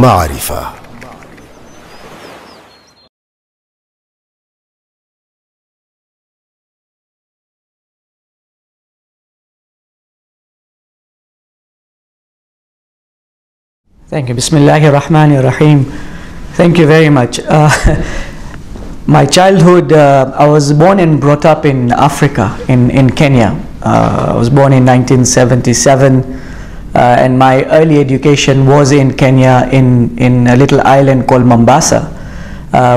معرفة. Thank you. Bismillahir Rahmanir Rahim. Thank you very much. My childhood, I was born and brought up in Africa, in Kenya. I was born in 1977, and my early education was in Kenya, in a little island called Mombasa,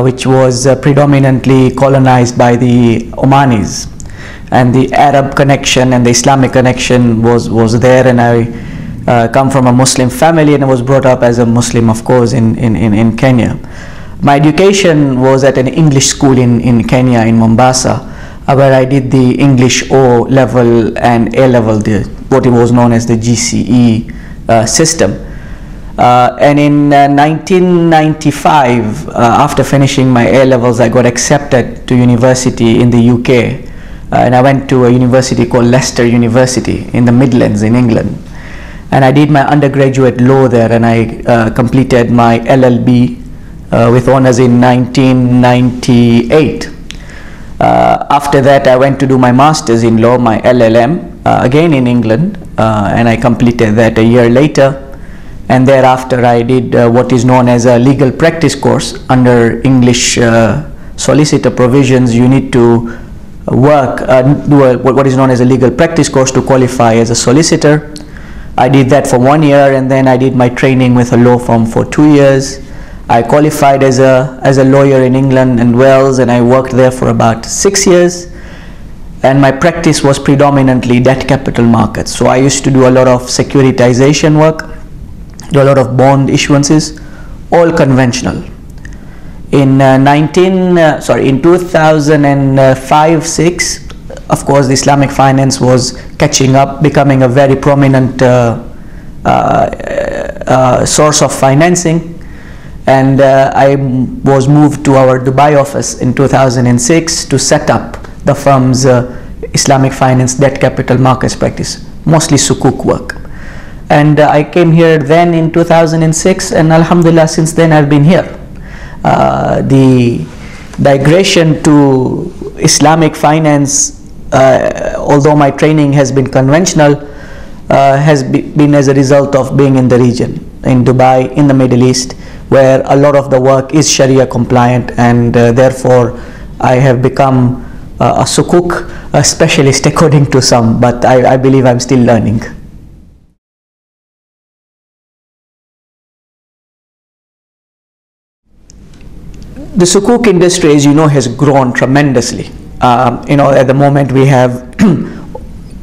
which was predominantly colonized by the Omanis. And the Arab connection and the Islamic connection was there, and I come from a Muslim family, and I was brought up as a Muslim, of course, in Kenya. My education was at an English school in Kenya, in Mombasa, where I did the English O level and A level, what it was known as the GCE system. And in 1995, after finishing my A levels, I got accepted to university in the UK, and I went to a university called Leicester University in the Midlands in England. And I did my undergraduate law there, and I completed my LLB with honors in 1998. After that, I went to do my master's in law, my LLM, again in England, and I completed that a year later. And thereafter, I did what is known as a legal practice course. Under English solicitor provisions, you need to work, do what is known as a legal practice course to qualify as a solicitor. I did that for 1 year, and then I did my training with a law firm for 2 years. I qualified as a lawyer in England and Wales, and I worked there for about 6 years. And my practice was predominantly debt capital markets. So I used to do a lot of securitization work, do a lot of bond issuances, all conventional. In 2005-06, of course, the Islamic finance was catching up, becoming a very prominent source of financing. And I was moved to our Dubai office in 2006 to set up the firm's Islamic finance debt capital markets practice, mostly Sukuk work. And I came here then in 2006, and Alhamdulillah, since then I've been here. The migration to Islamic finance, although my training has been conventional, has been as a result of being in the region, in Dubai, in the Middle East, where a lot of the work is Sharia compliant, and therefore I have become a Sukuk specialist according to some, but I believe I'm still learning. The Sukuk industry, as you know, has grown tremendously. At the moment we have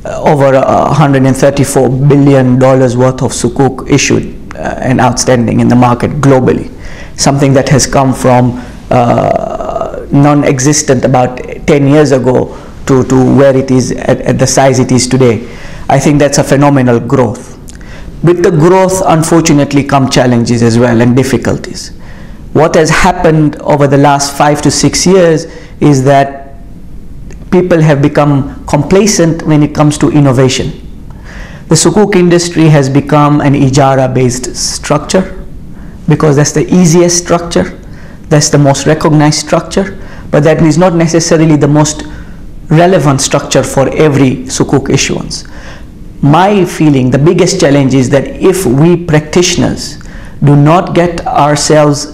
over $134 billion worth of Sukuk issued and outstanding in the market globally. Something that has come from non-existent about 10 years ago to where it is at the size it is today. I think that's a phenomenal growth. With the growth, unfortunately, come challenges as well and difficulties. What has happened over the last 5 to 6 years is that people have become complacent when it comes to innovation. The Sukuk industry has become an ijara-based structure because that's the easiest structure, that's the most recognized structure, but that is not necessarily the most relevant structure for every Sukuk issuance. My feeling, the biggest challenge is that if we practitioners do not get ourselves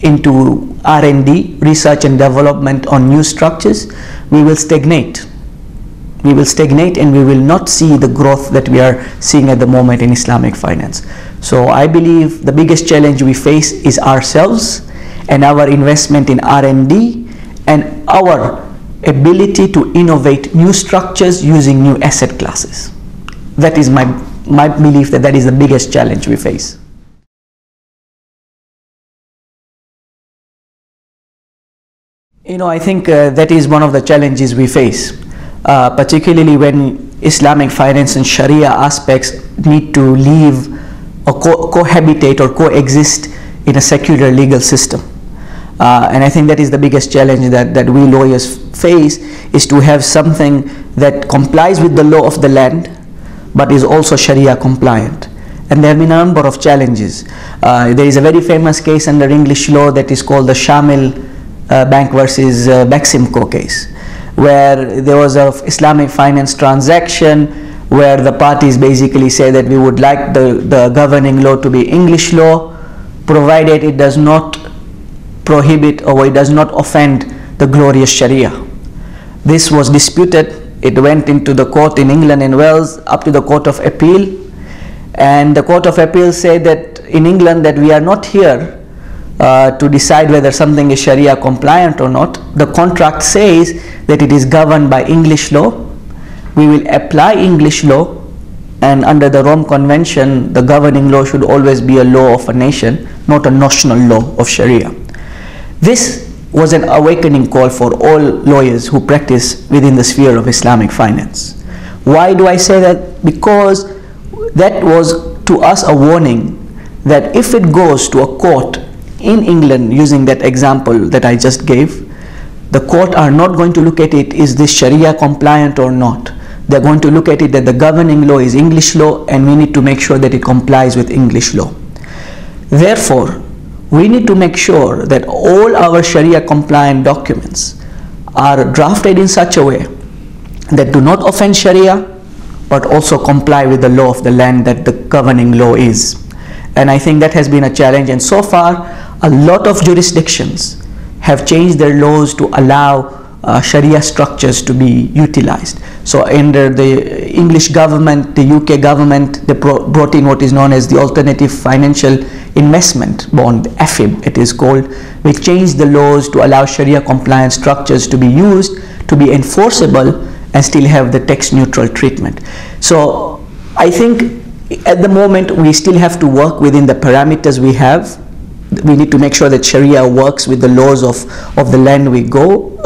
into R&D, research and development on new structures, we will stagnate. We will stagnate, and we will not see the growth that we are seeing at the moment in Islamic finance. So I believe the biggest challenge we face is ourselves and our investment in R&D and our ability to innovate new structures using new asset classes. That is my belief, that is the biggest challenge we face. I think that is one of the challenges we face, particularly when Islamic finance and Sharia aspects need to live or cohabitate or coexist in a secular legal system. And I think that is the biggest challenge that we lawyers face, is to have something that complies with the law of the land but is also Sharia compliant. and there have been a number of challenges. There is a very famous case under English law that is called the Shaman Bank versus Maksimka case, where there was an Islamic finance transaction where the parties basically say that we would like the governing law to be English law, provided it does not prohibit or it does not offend the glorious Sharia. This was disputed. It went into the court in England and Wales, up to the Court of Appeal, and the Court of Appeal said that in England that we are not here to decide whether something is Sharia compliant or not. The contract says that it is governed by English law. We will apply English law, and under the Rome Convention, the governing law should always be a law of a nation, not a national law of Sharia. This was an awakening call for all lawyers who practice within the sphere of Islamic finance. Why do I say that? Because that was to us a warning that if it goes to a court in England, using that example that I just gave, the court are not going to look at it, is this Sharia compliant or not? They're going to look at it that the governing law is English law, and we need to make sure that it complies with English law. Therefore, we need to make sure that all our Sharia compliant documents are drafted in such a way that do not offend Sharia, but also comply with the law of the land that the governing law is. And I think that has been a challenge, and so far a lot of jurisdictions have changed their laws to allow Sharia structures to be utilized. So under the English government, the UK government, they brought in what is known as the Alternative Financial Investment Bond, AFIB it is called, which changed the laws to allow Sharia compliant structures to be used, to be enforceable, and still have the tax neutral treatment. So I think at the moment we still have to work within the parameters we have. We need to make sure that Sharia works with the laws of the land we go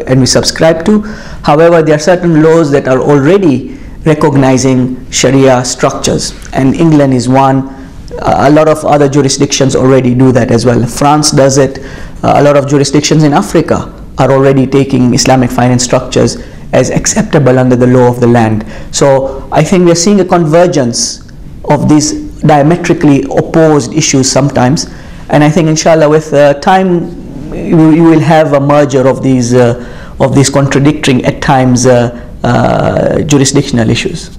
and we subscribe to. However, there are certain laws that are already recognizing Sharia structures, and England is one. A lot of other jurisdictions already do that as well. France does it. A lot of jurisdictions in Africa are already taking Islamic finance structures as acceptable under the law of the land. So I think we are seeing a convergence of these diametrically opposed issues sometimes, and I think inshallah with time you will have a merger of these contradicting at times jurisdictional issues.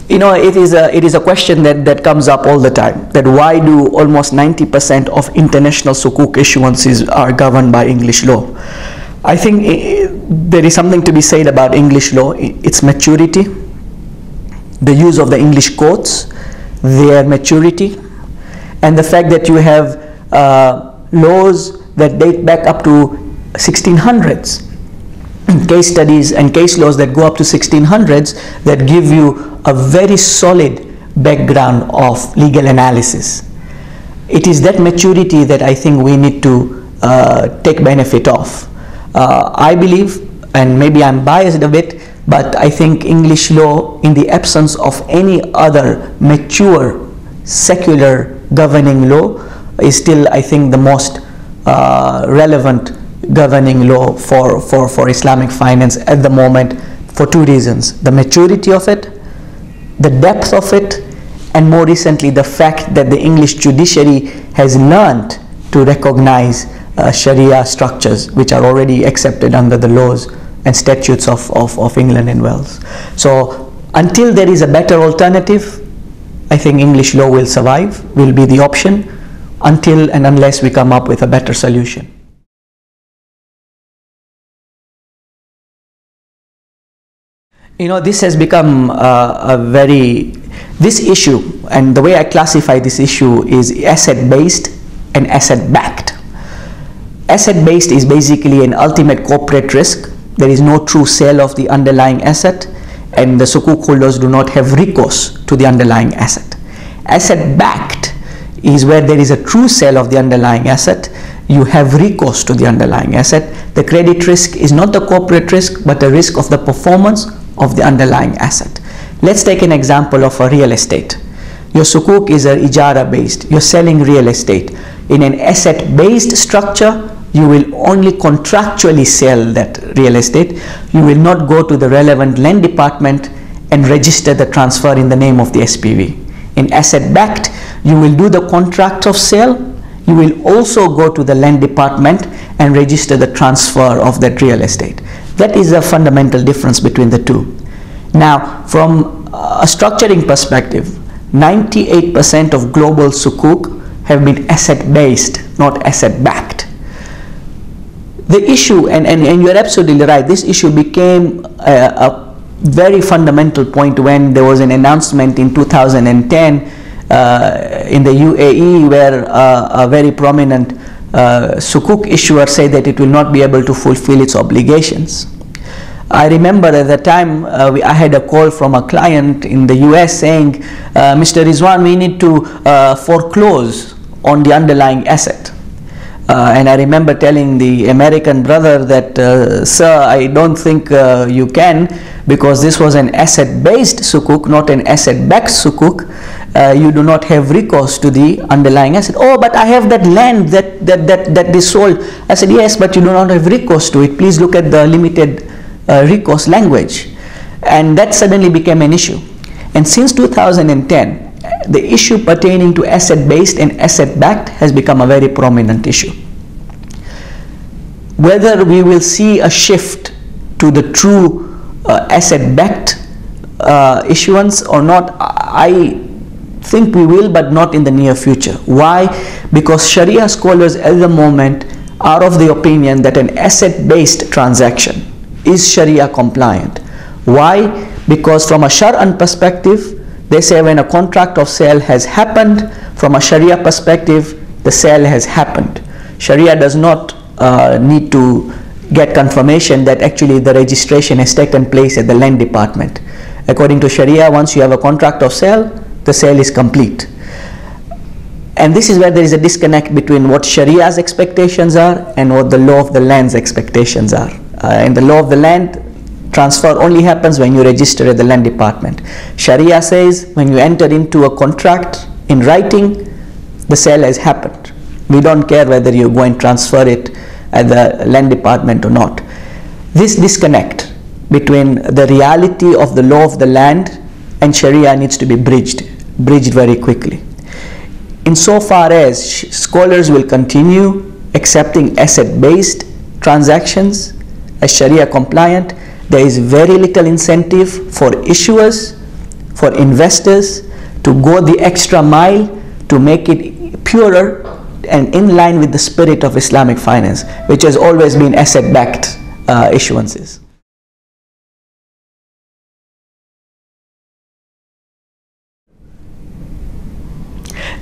You know, it is a question that comes up all the time, that why do almost 90% of international Sukuk issuances are governed by English law? I think there is something to be said about English law, its maturity, the use of the English courts, their maturity, and the fact that you have laws that date back up to 1600s, case studies and case laws that go up to 1600s that give you a very solid background of legal analysis. It is that maturity that I think we need to take benefit of. I believe, and maybe I'm biased a bit, but I think English law, in the absence of any other mature secular governing law, is still, I think, the most relevant governing law for Islamic finance at the moment, for two reasons: the maturity of it, the depth of it, and more recently the fact that the English judiciary has learned to recognize Sharia structures which are already accepted under the laws and statutes of England and Wales. So until there is a better alternative, I think English law will survive, will be the option, until and unless we come up with a better solution. You know, this has become this issue, and the way I classify this issue is asset-based and asset-backed. Asset-based is basically an ultimate corporate risk. There is no true sale of the underlying asset, and the Sukuk holders do not have recourse to the underlying asset. Asset-backed is where there is a true sale of the underlying asset. You have recourse to the underlying asset. The credit risk is not the corporate risk, but the risk of the performance of the underlying asset. Let's take an example of a real estate. Your Sukuk is a ijara based. You're selling real estate. In an asset based structure, you will only contractually sell that real estate. You will not go to the relevant land department and register the transfer in the name of the SPV. In asset-backed, you will do the contract of sale. You will also go to the land department and register the transfer of that real estate. That is a fundamental difference between the two. Now, from a structuring perspective, 98% of global Sukuk have been asset-based, not asset-backed. The issue, and you're absolutely right, this issue became a very fundamental point when there was an announcement in 2010 in the UAE where a very prominent Sukuk issuer said that it will not be able to fulfill its obligations. I remember at the time I had a call from a client in the US saying, Mr. Rizwan, we need to foreclose on the underlying asset. And I remember telling the American brother that, sir, I don't think you can, because this was an asset-based Sukuk, not an asset-backed Sukuk. You do not have recourse to the underlying asset. Oh, but I have that land that is sold. I said, yes, but you do not have recourse to it. Please look at the limited recourse language. And that suddenly became an issue. And since 2010, the issue pertaining to asset-based and asset-backed has become a very prominent issue. Whether we will see a shift to the true asset-backed issuance or not, I think we will, but not in the near future. Why? Because Sharia scholars at the moment are of the opinion that an asset-based transaction is Sharia compliant. Why? Because from a Shar'an perspective, they say when a contract of sale has happened, from a Sharia perspective, the sale has happened. Sharia does not need to get confirmation that actually the registration has taken place at the land department. According to Sharia, once you have a contract of sale, the sale is complete. And this is where there is a disconnect between what Sharia's expectations are and what the law of the land's expectations are. In the law of the land, transfer only happens when you register at the land department. Sharia says when you enter into a contract in writing, the sale has happened. We don't care whether you go and transfer it at the land department or not. This disconnect between the reality of the law of the land and Sharia needs to be bridged very quickly. Insofar as scholars will continue accepting asset-based transactions as Sharia compliant, there is very little incentive for issuers, for investors to go the extra mile to make it purer and in line with the spirit of Islamic finance, which has always been asset-backed issuances.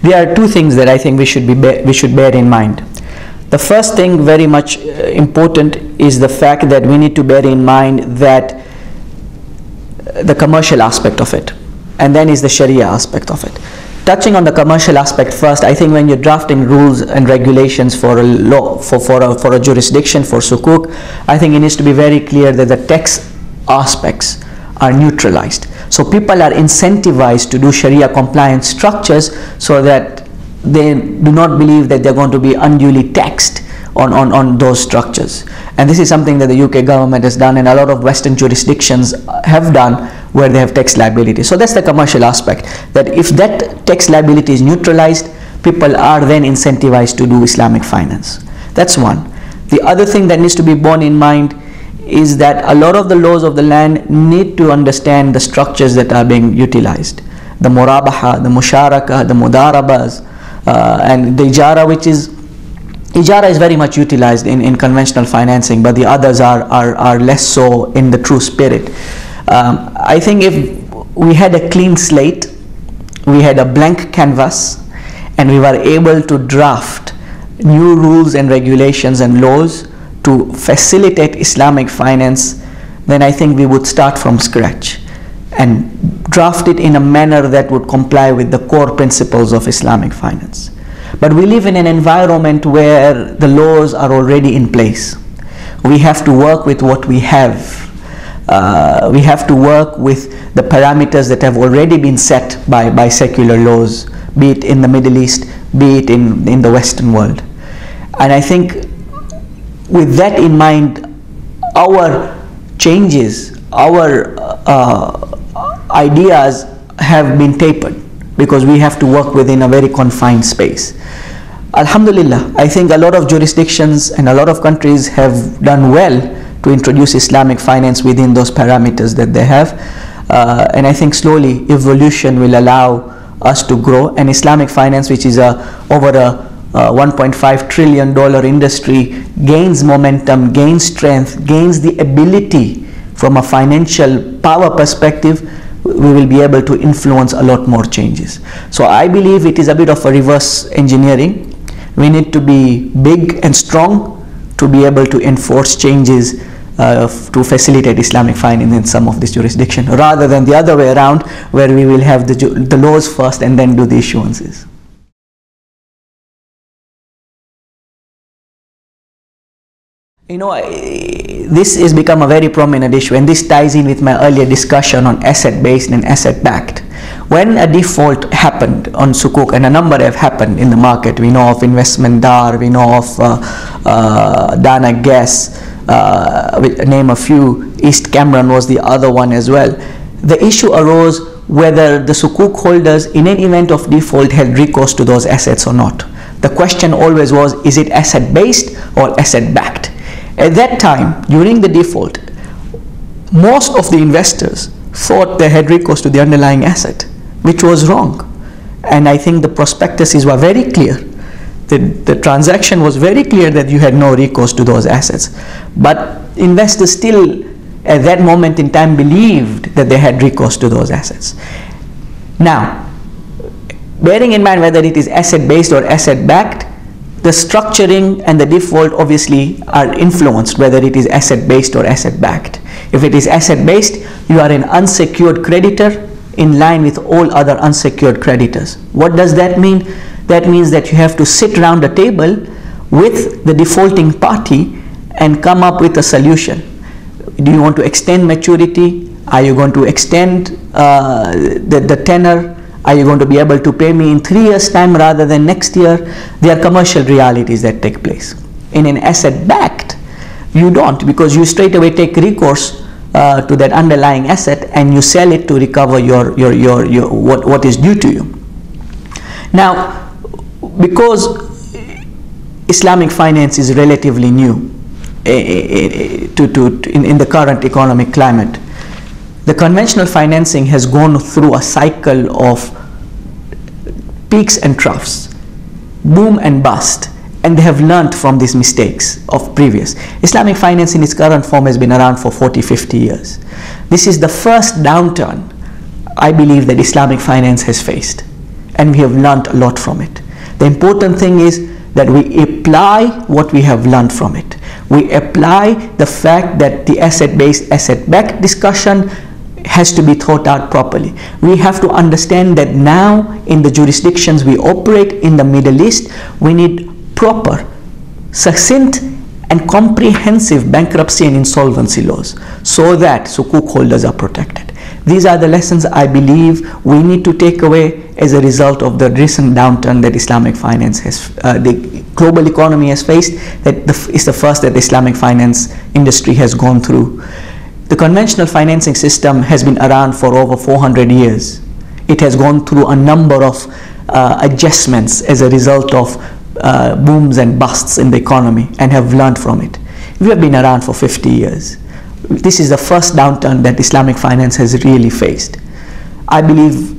There are two things that I think we should bear in mind. The first thing, very much important, is the fact that we need to bear in mind that the commercial aspect of it, and then is the Sharia aspect of it. Touching on the commercial aspect first, I think when you're drafting rules and regulations for a law, for a jurisdiction, for Sukuk, I think it needs to be very clear that the tax aspects are neutralized. So people are incentivized to do Sharia compliant structures so that they do not believe that they're going to be unduly taxed on those structures. And this is something that the UK government has done and a lot of Western jurisdictions have done where they have tax liability. So that's the commercial aspect, that if that tax liability is neutralized, people are then incentivized to do Islamic finance. That's one. The other thing that needs to be borne in mind is that a lot of the laws of the land need to understand the structures that are being utilized. The murabaha, the musharaka, the mudarabas, and the ijara, which is ijara is very much utilized in conventional financing, but the others are less so in the true spirit. I think if we had a clean slate, we had a blank canvas, and we were able to draft new rules and regulations and laws to facilitate Islamic finance, then I think we would start from scratch and draft it in a manner that would comply with the core principles of Islamic finance. But we live in an environment where the laws are already in place. We have to work with what we have. We have to work with the parameters that have already been set by secular laws, be it in the Middle East, be it in the Western world. And I think with that in mind, our changes, our ideas have been tapered because we have to work within a very confined space. Alhamdulillah, I think a lot of jurisdictions and a lot of countries have done well to introduce Islamic finance within those parameters that they have. And I think slowly evolution will allow us to grow, and Islamic finance, which is over a $1.5 trillion industry, gains momentum, gains strength, gains the ability from a financial power perspective. We will be able to influence a lot more changes. So I believe it is a bit of a reverse engineering. We need to be big and strong to be able to enforce changes to facilitate Islamic finance in some of these jurisdictions, rather than the other way around, where we will have the laws first and then do the issuances. You know, this has become a very prominent issue, and this ties in with my earlier discussion on asset-based and asset-backed. When a default happened on Sukuk, and a number have happened in the market, we know of Investment Dar, we know of Dana Gas, name a few, East Cameron was the other one as well. The issue arose whether the Sukuk holders in an event of default had recourse to those assets or not. The question always was, is it asset-based or asset-backed? At that time, during the default, most of the investors thought they had recourse to the underlying asset, which was wrong. And I think the prospectuses were very clear. The transaction was very clear that you had no recourse to those assets. But investors still, at that moment in time, believed that they had recourse to those assets. Now, bearing in mind whether it is asset-based or asset-backed, the structuring and the default obviously are influenced whether it is asset-based or asset-backed. If it is asset-based, you are an unsecured creditor in line with all other unsecured creditors. What does that mean? That means that you have to sit around a table with the defaulting party and come up with a solution. Do you want to extend maturity? Are you going to extend the tenor? Are you going to be able to pay me in 3 years' time rather than next year? There are commercial realities that take place. In an asset-backed, you don't, because you straight away take recourse to that underlying asset and you sell it to recover what is due to you. Now, because Islamic finance is relatively new in the current economic climate, the conventional financing has gone through a cycle of peaks and troughs, boom and bust, and they have learned from these mistakes of previous. Islamic finance in its current form has been around for 40-50 years. This is the first downturn, I believe, that Islamic finance has faced, and we have learned a lot from it. The important thing is that we apply what we have learned from it. We apply the fact that the asset-based, asset-backed discussion has to be thought out properly. We have to understand that now in the jurisdictions we operate in the Middle East, we need proper, succinct and comprehensive bankruptcy and insolvency laws so that Sukuk holders are protected. These are the lessons I believe we need to take away as a result of the recent downturn that Islamic finance has, the global economy has faced. That is the first that the Islamic finance industry has gone through. The conventional financing system has been around for over 400 years. It has gone through a number of adjustments as a result of booms and busts in the economy and have learned from it. We have been around for 50 years. This is the first downturn that Islamic finance has really faced. I believe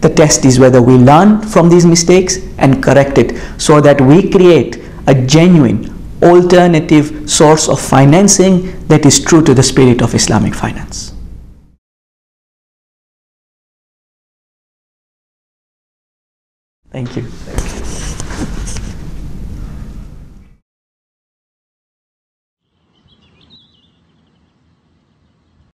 the test is whether we learn from these mistakes and correct it so that we create a genuine alternative source of financing that is true to the spirit of Islamic finance. Thank you.